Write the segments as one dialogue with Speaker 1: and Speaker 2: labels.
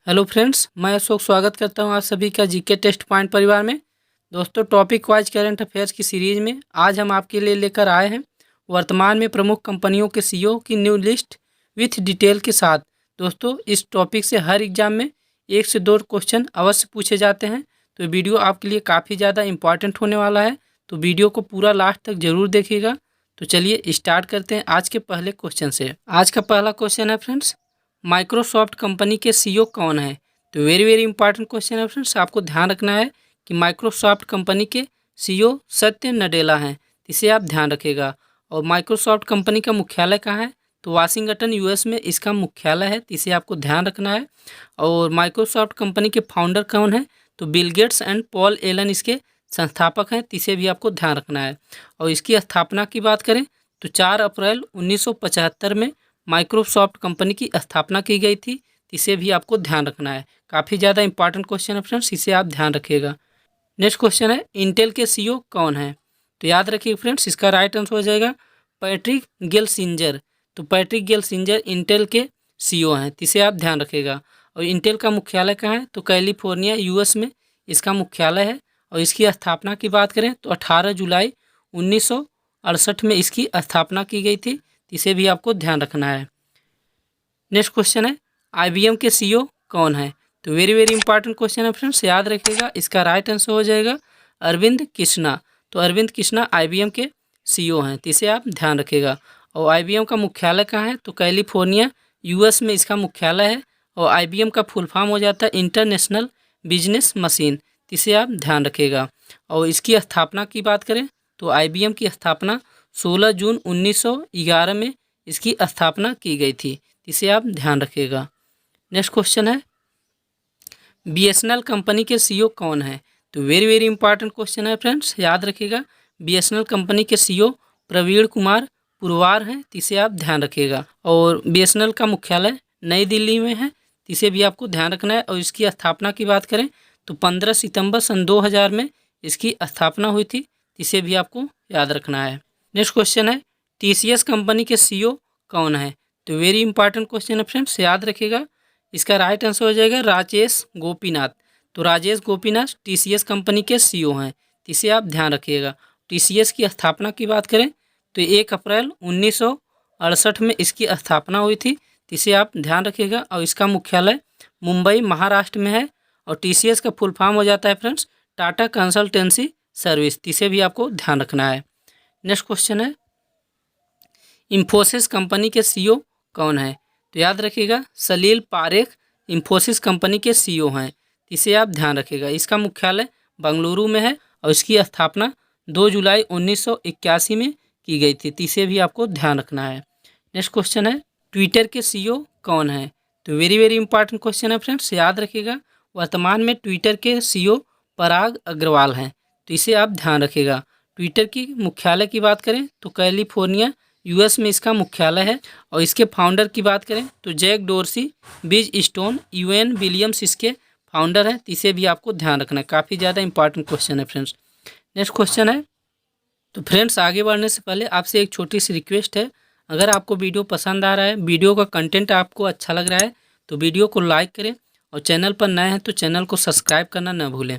Speaker 1: Hello friends, मैं अशोक स्वागत करता हूं आप सभी का जीके टेस्ट पॉइंट परिवार में। दोस्तों, टॉपिक वाइज करंट अफेयर्स की सीरीज में आज हम आपके लिए लेकर आए हैं वर्तमान में प्रमुख कंपनियों के सीईओ की न्यू लिस्ट विथ डिटेल के साथ। दोस्तों, इस टॉपिक से हर एग्जाम में 1 से 2 क्वेश्चन अवश्य पूछे जाते हैं, तो वीडियो आपके लिए काफ़ी ज़्यादा इंपॉर्टेंट होने वाला है, तो वीडियो को पूरा लास्ट तक ज़रूर देखिएगा। तो चलिए स्टार्ट करते हैं आज के पहले क्वेश्चन से। आज का पहला क्वेश्चन है फ्रेंड्स, माइक्रोसॉफ्ट कंपनी के सीईओ कौन है? तो वेरी वेरी इंपॉर्टेंट क्वेश्चन है फ्रेंड्स। आपको ध्यान रखना है कि माइक्रोसॉफ्ट कंपनी के सीईओ सत्य नडेला हैं, इसे आप ध्यान रखिएगा। और माइक्रोसॉफ्ट कंपनी का मुख्यालय कहाँ है? तो वाशिंगटन यूएस में इसका मुख्यालय है, इसे आपको ध्यान रखना है। और माइक्रोसॉफ्ट कंपनी के फाउंडर कौन है? तो Bill Gates and Paul Allen इसके संस्थापक हैं, इसे भी आपको ध्यान रखना है। और इसकी स्थापना की बात करें तो 4 अप्रैल 1975 में माइक्रोसॉफ्ट कंपनी की स्थापना की गई थी, इसे भी आपको ध्यान रखना है। काफ़ी ज़्यादा इंपॉर्टेंट क्वेश्चन है फ्रेंड्स, इसे आप ध्यान रखिएगा। नेक्स्ट क्वेश्चन है, इंटेल के सीईओ कौन है? तो याद रखिए फ्रेंड्स, इसका राइट आंसर हो जाएगा पैट्रिक गेलसिंजर। तो पैट्रिक गेलसिंजर इंटेल के सीईओ हैं, इसे आप ध्यान रखिएगा। और इंटेल का मुख्यालय कहाँ है? तो कैलिफोर्निया यूएस में इसका मुख्यालय है। और इसकी स्थापना की बात करें तो 18 जुलाई 1968 में इसकी स्थापना की गई थी, इसे भी आपको ध्यान रखना है। नेक्स्ट क्वेश्चन है, आईबीएम के सीईओ कौन है? तो वेरी वेरी इंपॉर्टेंट क्वेश्चन है फ्रेंड्स, याद रखिएगा। इसका राइट आंसर हो जाएगा अरविंद कृष्णा। तो अरविंद कृष्णा आईबीएम के सीईओ हैं, इसे आप ध्यान रखिएगा। और आईबीएम का मुख्यालय कहाँ है? तो कैलिफोर्निया यूएस में इसका मुख्यालय है। और आईबीएम का फुल फॉर्म हो जाता है इंटरनेशनल बिजनेस मशीन, इसे आप ध्यान रखिएगा। और इसकी स्थापना की बात करें तो आईबीएम की स्थापना 16 जून 1911 में इसकी स्थापना की गई थी, इसे आप ध्यान रखिएगा। नेक्स्ट क्वेश्चन है, बीएसएनएल कंपनी के सीईओ कौन है? तो वेरी वेरी इंपॉर्टेंट क्वेश्चन है फ्रेंड्स, याद रखिएगा। बीएसएनएल कंपनी के सीईओ प्रवीण कुमार पुरवार हैं, इसे आप ध्यान रखिएगा। और बीएसएनएल का मुख्यालय नई दिल्ली में है, इसे भी आपको ध्यान रखना है। और इसकी स्थापना की बात करें तो 15 सितंबर सन 2000 में इसकी स्थापना हुई थी, इसे भी आपको याद रखना है। नेक्स्ट क्वेश्चन है, टीसीएस कंपनी के सीईओ कौन है? तो वेरी इंपॉर्टेंट क्वेश्चन है फ्रेंड्स, याद रखिएगा। इसका राइट आंसर हो जाएगा राजेश गोपीनाथ। तो राजेश गोपीनाथ टीसीएस कंपनी के सीईओ हैं, इसे आप ध्यान रखिएगा। टीसीएस की स्थापना की बात करें तो 1 अप्रैल 1968 में इसकी स्थापना हुई थी, इसे आप ध्यान रखिएगा। और इसका मुख्यालय मुंबई महाराष्ट्र में है। और टीसीएस का फुल फॉर्म हो जाता है फ्रेंड्स टाटा कंसल्टेंसी सर्विस, इसे भी आपको ध्यान रखना है। नेक्स्ट क्वेश्चन है, इंफोसिस कंपनी के सीईओ कौन है? तो याद रखिएगा सलील पारेख इंफोसिस कंपनी के सीईओ हैं, इसे आप ध्यान रखिएगा। इसका मुख्यालय बंगलुरु में है। और इसकी स्थापना 2 जुलाई 1981 में की गई थी, इसे भी आपको ध्यान रखना है। नेक्स्ट क्वेश्चन है, ट्विटर के सीईओ कौन है? तो वेरी वेरी इंपॉर्टेंट क्वेश्चन है फ्रेंड्स, याद रखिएगा। वर्तमान में ट्विटर के सीईओ पराग अग्रवाल हैं, तो इसे आप ध्यान रखिएगा। ट्विटर की मुख्यालय की बात करें तो कैलिफोर्निया यूएस में इसका मुख्यालय है। और इसके फाउंडर की बात करें तो जैक डोर्सी बिज स्टोन यूएन विलियम्स इसके फाउंडर हैं, इसे भी आपको ध्यान रखना है। काफ़ी ज़्यादा इंपॉर्टेंट क्वेश्चन है फ्रेंड्स। नेक्स्ट क्वेश्चन है, तो फ्रेंड्स आगे बढ़ने से पहले आपसे एक छोटी सी रिक्वेस्ट है, अगर आपको वीडियो पसंद आ रहा है, वीडियो का कंटेंट आपको अच्छा लग रहा है, तो वीडियो को लाइक करें। और चैनल पर नए हैं तो चैनल को सब्सक्राइब करना न भूलें।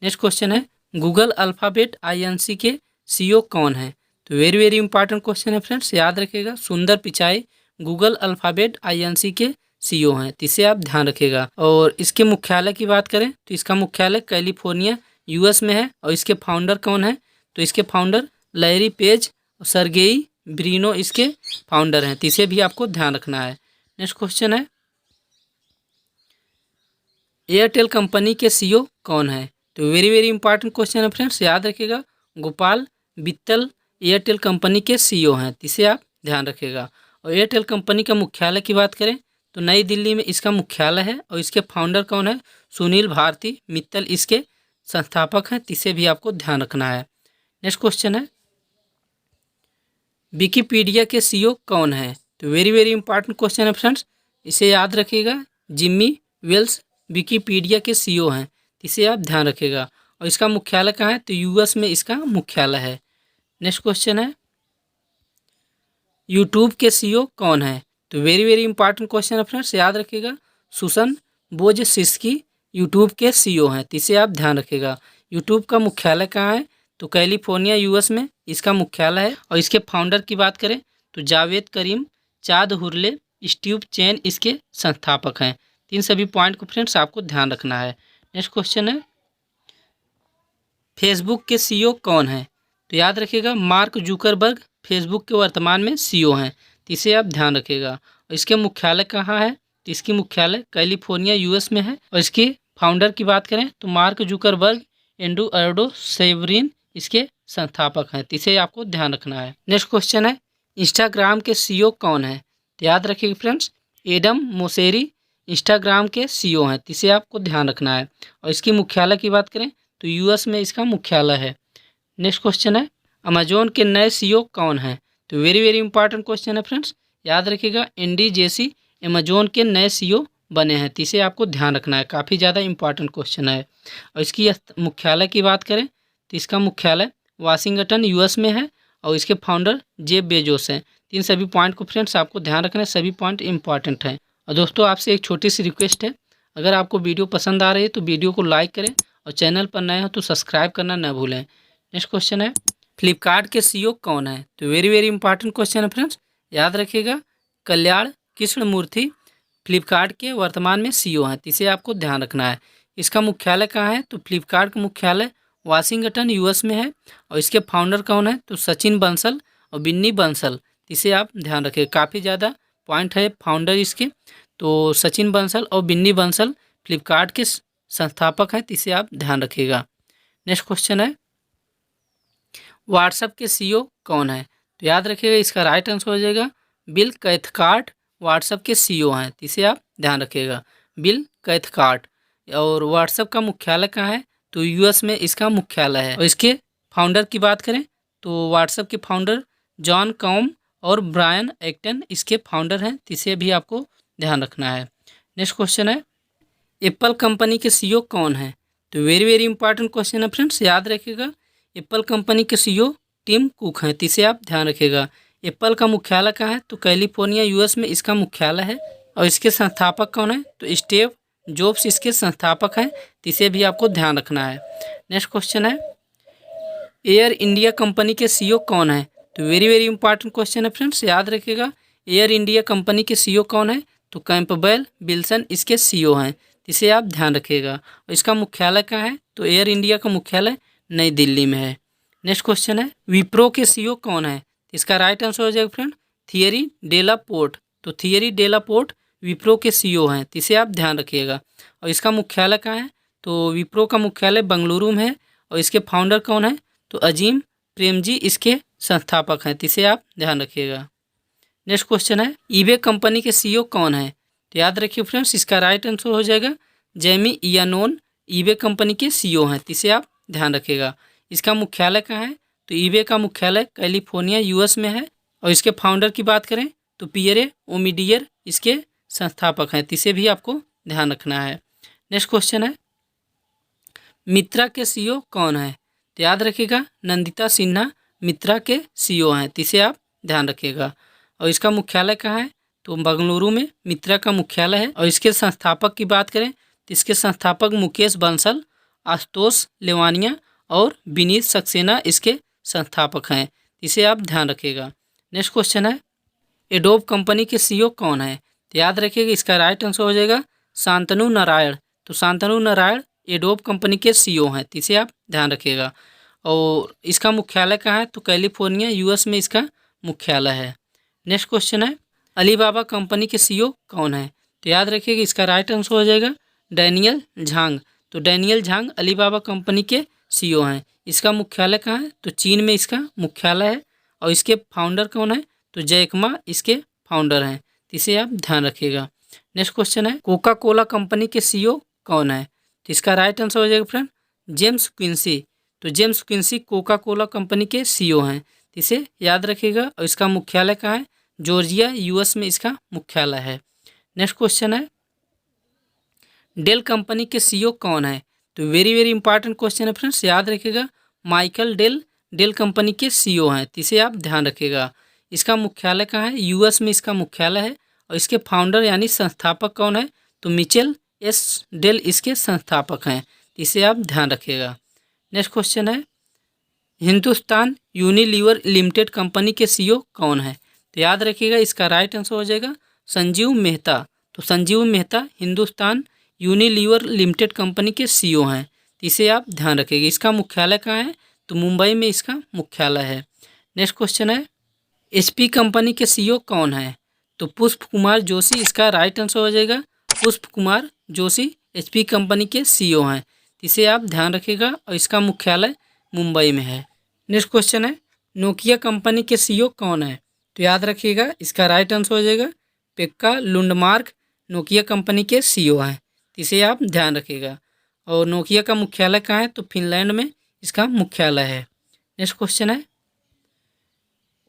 Speaker 1: नेक्स्ट क्वेश्चन है, गूगल अल्फ़ाबेट आईएनसी के सीईओ कौन है? तो वेरी वेरी इंपॉर्टेंट क्वेश्चन है फ्रेंड्स, याद रखिएगा। सुंदर पिचाई गूगल अल्फ़ाबेट आईएनसी के सीईओ हैं, इसे आप ध्यान रखिएगा। और इसके मुख्यालय की बात करें तो इसका मुख्यालय कैलिफोर्निया यूएस में है। और इसके फाउंडर कौन है? तो इसके फाउंडर लैरी पेज और सर्गेई ब्रिनो इसके फाउंडर हैं, इसे भी आपको ध्यान रखना है। नेक्स्ट क्वेश्चन है, एयरटेल कंपनी के सीईओ कौन है? तो वेरी वेरी इंपॉर्टेंट क्वेश्चन है फ्रेंड्स, याद रखिएगा। गोपाल बित्तल एयरटेल कंपनी के सीईओ हैं, इसे आप ध्यान रखिएगा। और एयरटेल कंपनी का मुख्यालय की बात करें तो नई दिल्ली में इसका मुख्यालय है। और इसके फाउंडर कौन है? सुनील भारती मित्तल इसके संस्थापक हैं, इसे भी आपको ध्यान रखना है। नेक्स्ट क्वेश्चन है, विकिपीडिया के सीईओ कौन है? तो वेरी वेरी इंपॉर्टेंट क्वेश्चन है फ्रेंड्स, इसे याद रखिएगा। जिम्मी वेल्स विकिपीडिया के सीईओ हैं, इसे आप ध्यान रखिएगा। और इसका मुख्यालय कहाँ है? तो यूएस में इसका मुख्यालय है। नेक्स्ट क्वेश्चन है, यूट्यूब के सीईओ कौन है? तो वेरी वेरी इंपॉर्टेंट क्वेश्चन है फ्रेंड्स, याद रखिएगा। सुसन वोजिसिस्की यूट्यूब के सीईओ हैं, तो इसे आप ध्यान रखिएगा। यूट्यूब का मुख्यालय कहाँ है? तो कैलिफोर्निया यूएस में इसका मुख्यालय है। और इसके फाउंडर की बात करें तो जावेद करीम, चाद हुरले, स्टीव चैन इसके संस्थापक हैं। इन सभी पॉइंट को फ्रेंड्स आपको ध्यान रखना है। नेक्स्ट क्वेश्चन है, फेसबुक के सीईओ कौन है? तो याद रखिएगा मार्क जुकरबर्ग फेसबुक के वर्तमान में सीईओ हैं, तो इसे आप ध्यान रखिएगा। और इसके मुख्यालय कहाँ है? तो इसकी मुख्यालय कैलिफोर्निया यूएस में है। और इसके फाउंडर की बात करें तो मार्क जुकरबर्ग, एडुआर्डो सेवरिन इसके संस्थापक हैं, तो इसे आपको ध्यान रखना है। नेक्स्ट क्वेश्चन है, इंस्टाग्राम के सीईओ कौन है? तो याद रखिएगा फ्रेंड्स एडम मोसेरी इंस्टाग्राम के सीईओ हैं, तो इसे आपको ध्यान रखना है। और इसकी मुख्यालय की बात करें तो यूएस में इसका मुख्यालय है। नेक्स्ट क्वेश्चन है, अमेजोन के नए सीईओ कौन हैं? तो वेरी वेरी इंपॉर्टेंट क्वेश्चन है फ्रेंड्स, याद रखिएगा एंडी जेसी अमेजोन के नए सीईओ बने हैं, तो इसे आपको ध्यान रखना है। काफ़ी ज़्यादा इंपॉर्टेंट क्वेश्चन है। और इसकी मुख्यालय की बात करें तो इसका मुख्यालय वाशिंगटन यूएस में है। और इसके फाउंडर जेफ बेजोस हैं। इन सभी पॉइंट को फ्रेंड्स आपको ध्यान रखना है, सभी पॉइंट इंपॉर्टेंट हैं। और दोस्तों आपसे एक छोटी सी रिक्वेस्ट है, अगर आपको वीडियो पसंद आ रही है तो वीडियो को लाइक करें और चैनल पर नए हो तो सब्सक्राइब करना न भूलें। नेक्स्ट क्वेश्चन है, फ्लिपकार्ट के सीईओ कौन है? तो वेरी वेरी इंपॉर्टेंट क्वेश्चन है फ्रेंड्स, याद रखिएगा कल्याण कृष्णमूर्ति फ्लिपकार्ट के वर्तमान में सीईओ हैं, तो इसे आपको ध्यान रखना है। इसका मुख्यालय कहाँ है? तो फ्लिपकार्ट का मुख्यालय वाशिंगटन यूएस में है। और इसके फाउंडर कौन है? तो सचिन बंसल और बिन्नी बंसल, तो इसे आप ध्यान रखिए। काफ़ी ज़्यादा पॉइंट है फाउंडर इसके, तो सचिन बंसल और बिन्नी बंसल फ्लिपकार्ट के संस्थापक हैं, तो इसे आप ध्यान रखिएगा। नेक्स्ट क्वेश्चन है, व्हाट्सएप के सीईओ कौन है? तो याद रखिएगा इसका राइट आंसर हो जाएगा बिल कैथकार्ट व्हाट्सएप के सीईओ हैं, तो इसे आप ध्यान रखिएगा बिल कैथकार्ट। और व्हाट्सएप का मुख्यालय कहाँ है? तो यूएस में इसका मुख्यालय है। और इसके फाउंडर की बात करें तो व्हाट्सएप के फाउंडर जॉन कॉम और ब्रायन एक्टन इसके फाउंडर हैं, तो इसे भी आपको ध्यान रखना है। नेक्स्ट क्वेश्चन है, एप्पल कंपनी के सीईओ कौन है? तो वेरी वेरी इंपॉर्टेंट क्वेश्चन है फ्रेंड्स, याद रखिएगा एप्पल कंपनी के सीईओ टिम कुक हैं, तो इसे आप ध्यान रखिएगा। एप्पल का मुख्यालय कहाँ है? तो कैलिफोर्निया यूएस में इसका मुख्यालय है। और इसके संस्थापक कौन है? तो स्टीव जॉब्स इसके संस्थापक हैं, तो इसे भी आपको ध्यान रखना है। नेक्स्ट क्वेश्चन है, एयर इंडिया कंपनी के सीईओ कौन है? तो वेरी वेरी इंपॉर्टेंट क्वेश्चन है फ्रेंड्स, याद रखिएगा एयर इंडिया कंपनी के सीईओ कौन है? तो कैंपबेल विल्सन इसके सीईओ हैं, इसे आप ध्यान रखिएगा। और इसका मुख्यालय कहाँ है? तो एयर इंडिया का मुख्यालय नई दिल्ली में है। नेक्स्ट क्वेश्चन है, विप्रो के सीईओ कौन है? इसका राइट आंसर हो जाएगा फ्रेंड थियरी डेला पोर्ट। तो थियरी डेला पोर्ट विप्रो के सीईओ हैं, तो इसे आप ध्यान रखिएगा। और इसका मुख्यालय कहाँ है? तो विप्रो का मुख्यालय बेंगलुरु में है। और इसके फाउंडर कौन है? तो अजीम प्रेमजी इसके संस्थापक हैं, तो इसे आप ध्यान रखिएगा। नेक्स्ट क्वेश्चन है, ईबे कंपनी के सीईओ कौन है? तो याद रखिए फ्रेंड्स इसका राइट आंसर हो जाएगा जेमी इयानोन ईबे कंपनी के सीईओ हैं, तो इसे आप ध्यान रखिएगा। इसका मुख्यालय कहाँ है? तो ईबे का मुख्यालय कैलिफोर्निया यूएस में है। और इसके फाउंडर की बात करें तो पियरे ओमिडियर इसके संस्थापक हैं, तो इसे भी आपको ध्यान रखना है। नेक्स्ट क्वेश्चन है, मित्रा के सीईओ कौन है? तो याद रखिएगा नंदिता सिन्हा मित्रा के सीईओ हैं, तो इसे आप ध्यान रखिएगा। और इसका मुख्यालय कहाँ है? तो बेंगलुरु में मित्रा का मुख्यालय है। और इसके संस्थापक की बात करें तो इसके संस्थापक मुकेश बंसल, आशुतोष लेवानिया और विनीत सक्सेना इसके संस्थापक हैं, इसे आप ध्यान रखिएगा। नेक्स्ट क्वेश्चन है, एडोब कंपनी के सीईओ कौन है? तो याद रखिएगा इसका राइट आंसर हो जाएगा शांतनु नारायण। तो शांतनु नारायण एडोब कंपनी के सीईओ हैं, तो इसे आप ध्यान रखिएगा। और इसका मुख्यालय कहाँ है? तो कैलिफोर्निया यूएस में इसका मुख्यालय है। नेक्स्ट क्वेश्चन है, अलीबाबा कंपनी के सीईओ कौन है? तो याद रखिएगा इसका राइट आंसर हो जाएगा डैनियल झांग। तो डैनियल झांग अलीबाबा कंपनी के सीईओ हैं। इसका मुख्यालय कहाँ है? तो चीन में इसका मुख्यालय है। और इसके फाउंडर कौन है? तो जैकमा इसके फाउंडर हैं, तो इसे आप ध्यान रखिएगा। नेक्स्ट क्वेश्चन है, कोका कोला कंपनी के सीईओ कौन है? तो इसका राइट आंसर हो जाएगा फ्रेंड जेम्स क्विंसी। तो James Quincey Coca Cola company के सीईओ हैं, तो इसे याद रखिएगा। और इसका मुख्यालय कहाँ है? जॉर्जिया यूएस में इसका मुख्यालय है। नेक्स्ट क्वेश्चन है, डेल कंपनी के सीईओ कौन है? तो वेरी वेरी इंपॉर्टेंट क्वेश्चन है फ्रेंड्स, याद रखिएगा माइकल डेल कंपनी के सीईओ हैं, तो इसे आप ध्यान रखिएगा। इसका मुख्यालय कहाँ है? यूएस में इसका मुख्यालय है। और इसके फाउंडर यानी संस्थापक कौन है? तो मिचेल एस डेल इसके संस्थापक हैं, इसे आप ध्यान रखिएगा। नेक्स्ट क्वेश्चन है, हिंदुस्तान यूनिलीवर लिमिटेड कंपनी के सीईओ कौन है? तो याद रखिएगा इसका राइट आंसर हो जाएगा संजीव मेहता। तो Sanjeev Mehta Hindustan Unilever limited company के सीईओ हैं, तो इसे आप ध्यान रखिएगा। इसका मुख्यालय कहाँ है? तो मुंबई में इसका मुख्यालय है। नेक्स्ट क्वेश्चन है, एचपी कंपनी के सीईओ कौन है? तो पुष्प कुमार जोशी इसका राइट आंसर हो जाएगा। पुष्प कुमार जोशी एचपी कंपनी के सीईओ हैं, इसे आप ध्यान रखिएगा और इसका मुख्यालय मुंबई में है। नेक्स्ट क्वेश्चन है, नोकिया कंपनी के सीईओ कौन है? तो याद रखिएगा इसका राइट आंसर हो जाएगा पेक्का लुंडमार्क नोकिया कंपनी के सीईओ हैं, इसे आप ध्यान रखिएगा। और नोकिया का मुख्यालय कहाँ है? तो फिनलैंड में इसका मुख्यालय है। नेक्स्ट क्वेश्चन है,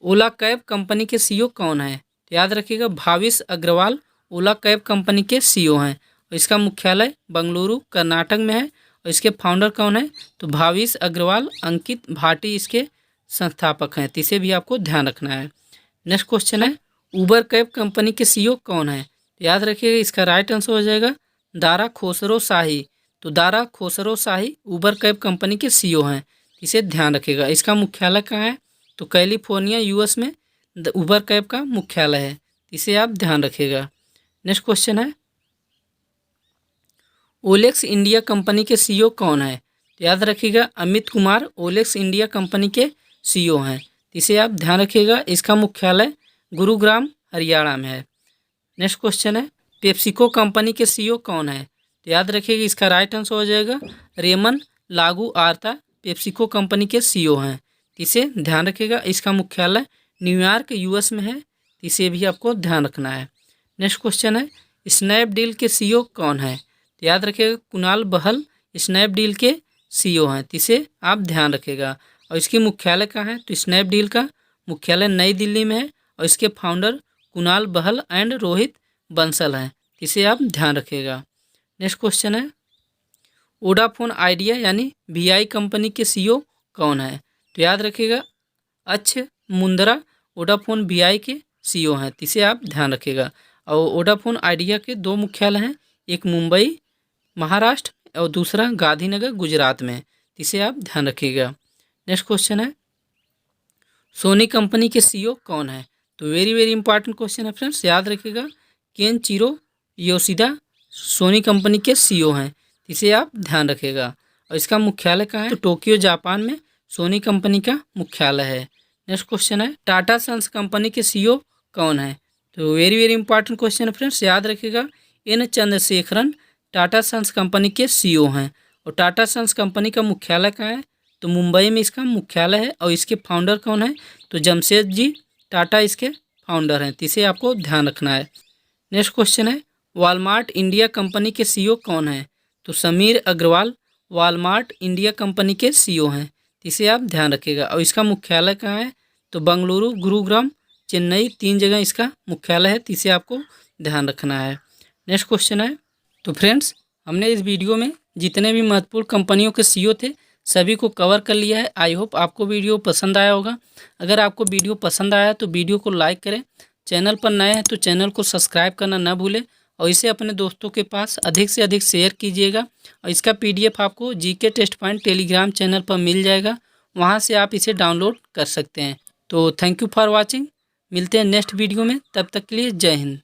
Speaker 1: ओला कैब कंपनी के सीईओ कौन है? तो याद रखिएगा भाविश अग्रवाल ओला कैब कंपनी के सीईओ हैं और इसका मुख्यालय बंगलुरु कर्नाटक में है। और इसके फाउंडर कौन है? तो भाविश अग्रवाल, अंकित भाटी इसके संस्थापक हैं, तो इसे भी आपको ध्यान रखना है। नेक्स्ट क्वेश्चन है, उबर कैब कंपनी के सीईओ कौन है? तो याद रखिएगा इसका राइट आंसर हो जाएगा दारा खुसरो शाही। तो दारा खुसरो शाही उबर कैब कंपनी के सीईओ हैं, इसे ध्यान रखिएगा। इसका मुख्यालय कहाँ है? तो कैलिफोर्निया यूएस में उबर कैब का मुख्यालय है, इसे आप ध्यान रखिएगा। नेक्स्ट क्वेश्चन है, ओलेक्स इंडिया कंपनी के सीईओ कौन है? तो याद रखिएगा Amit Kumar OLX India company के सीईओ हैं, इसे आप ध्यान रखिएगा। इसका मुख्यालय गुरुग्राम हरियाणा में है। नेक्स्ट क्वेश्चन है, पेप्सिको कंपनी के सीईओ कौन है? तो याद रखिएगा इसका राइट आंसर हो जाएगा रेमन लागू आर्ता पेप्सिको कंपनी के सीईओ हैं, इसे ध्यान रखिएगा। इसका मुख्यालय न्यूयॉर्क यूएस में है, इसे भी आपको ध्यान रखना है। नेक्स्ट क्वेश्चन है, स्नैपडील के सीईओ कौन है? तो याद रखिएगा कुणाल बहल स्नैपडील के सीईओ हैं, इसे आप ध्यान रखिएगा। और इसकी मुख्यालय कहाँ है? तो स्नैपडील का मुख्यालय नई दिल्ली में है और इसके फाउंडर कुणाल बहल एंड रोहित बंसल हैं, इसे आप ध्यान रखिएगा। नेक्स्ट क्वेश्चन है, वोडाफोन आइडिया यानी वीआई कंपनी के सीईओ कौन है? तो याद रखिएगा अच्छ मुंदरा वोडाफोन वीआई के सीईओ हैं, इसे आप ध्यान रखिएगा। और वोडाफोन आइडिया के दो मुख्यालय हैं, एक मुंबई महाराष्ट्र और दूसरा गांधीनगर गुजरात में, इसे आप ध्यान रखिएगा। नेक्स्ट क्वेश्चन है, सोनी कंपनी के सीईओ कौन है? तो वेरी वेरी इंपॉर्टेंट क्वेश्चन है फ्रेंड्स, याद रखिएगा केनचिरो योशिदा सोनी कंपनी के सीईओ हैं, इसे आप ध्यान रखिएगा। और इसका मुख्यालय कहाँ है? तो टोक्यो जापान में सोनी कंपनी का मुख्यालय है। नेक्स्ट क्वेश्चन है, टाटा सन्स कंपनी के सीईओ कौन है? तो वेरी वेरी इंपॉर्टेंट क्वेश्चन है फ्रेंड्स, याद रखिएगा N Chandrasekaran Tata Sons company के सीईओ हैं। और टाटा सन्स कंपनी का मुख्यालय कहाँ है? तो मुंबई में इसका मुख्यालय है। और इसके फाउंडर कौन है? तो जमशेदजी टाटा इसके फाउंडर हैं, इसे आपको ध्यान रखना है। नेक्स्ट क्वेश्चन है, वॉलमार्ट इंडिया कंपनी के सीईओ कौन है? तो Sameer Agarwal Walmart India company के सीईओ हैं, इसे आप ध्यान रखिएगा। और इसका मुख्यालय कहाँ है? तो बेंगलुरु, गुरुग्राम, चेन्नई, 3 जगह इसका मुख्यालय है, इसे आपको ध्यान रखना है। नेक्स्ट क्वेश्चन है, तो फ्रेंड्स हमने इस वीडियो में जितने भी महत्वपूर्ण कंपनियों के सीईओ थे सभी को कवर कर लिया है। आई होप आपको वीडियो पसंद आया होगा। अगर आपको वीडियो पसंद आया तो वीडियो को लाइक करें, चैनल पर नए हैं तो चैनल को सब्सक्राइब करना ना भूलें और इसे अपने दोस्तों के पास अधिक से अधिक शेयर कीजिएगा। और इसका PDF आपको GK test point Telegram channel पर मिल जाएगा, वहाँ से आप इसे डाउनलोड कर सकते हैं। तो थैंक यू फॉर वॉचिंग, मिलते हैं नेक्स्ट वीडियो में, तब तक के लिए जय हिंद।